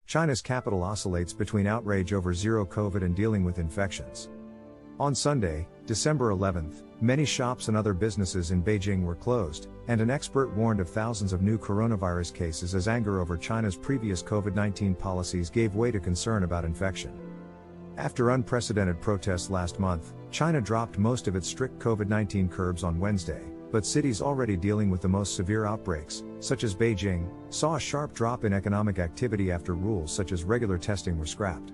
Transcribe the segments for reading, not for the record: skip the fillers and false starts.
China's capital oscillates between outrage over zero COVID and dealing with infections. On Sunday, December 11th, many shops and other businesses in Beijing were closed, and an expert warned of thousands of new coronavirus cases as anger over China's previous COVID-19 policies gave way to concern about infection. After unprecedented protests last month, China dropped most of its strict COVID-19 curbs on Wednesday, but cities already dealing with the most severe outbreaks, such as Beijing, saw a sharp drop in economic activity after rules such as regular testing were scrapped.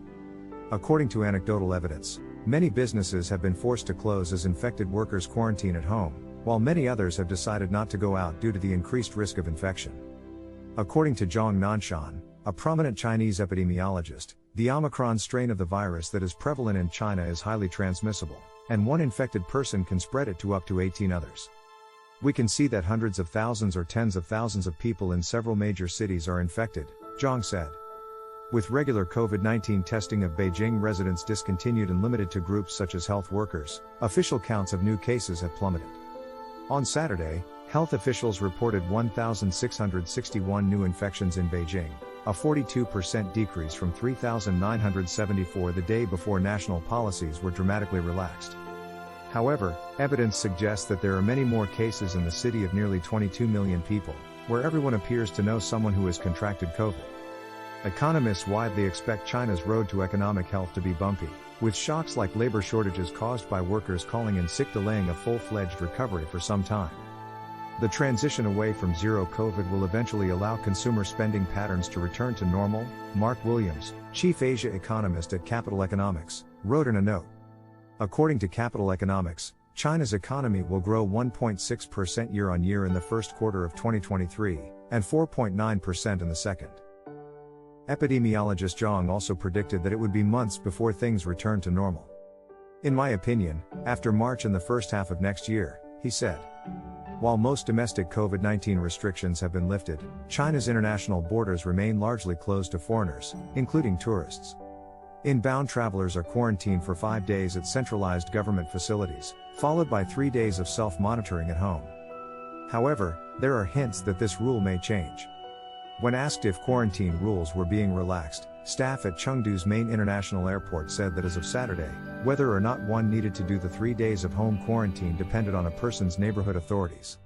According to anecdotal evidence, many businesses have been forced to close as infected workers quarantine at home, while many others have decided not to go out due to the increased risk of infection. According to Zhang Nanshan, a prominent Chinese epidemiologist, the Omicron strain of the virus that is prevalent in China is highly transmissible, and one infected person can spread it to up to 18 others. We can see that hundreds of thousands or tens of thousands of people in several major cities are infected, Zhang said. With regular COVID-19 testing of Beijing residents discontinued and limited to groups such as health workers, official counts of new cases have plummeted. On Saturday, health officials reported 1,661 new infections in Beijing, a 42% decrease from 3,974 the day before national policies were dramatically relaxed. However, evidence suggests that there are many more cases in the city of nearly 22 million people, where everyone appears to know someone who has contracted COVID. Economists widely expect China's road to economic health to be bumpy, with shocks like labor shortages caused by workers calling in sick delaying a full-fledged recovery for some time. The transition away from zero COVID will eventually allow consumer spending patterns to return to normal, Mark Williams, chief Asia economist at Capital Economics, wrote in a note. According to Capital Economics, China's economy will grow 1.6% year-on-year in the first quarter of 2023, and 4.9% in the second. Epidemiologist Zhang also predicted that it would be months before things return to normal. In my opinion, after March and the first half of next year, he said. While most domestic COVID-19 restrictions have been lifted, China's international borders remain largely closed to foreigners, including tourists. Inbound travelers are quarantined for 5 days at centralized government facilities, followed by 3 days of self-monitoring at home. However, there are hints that this rule may change. When asked if quarantine rules were being relaxed, staff at Chengdu's main international airport said that as of Saturday, whether or not one needed to do the 3 days of home quarantine depended on a person's neighborhood authorities.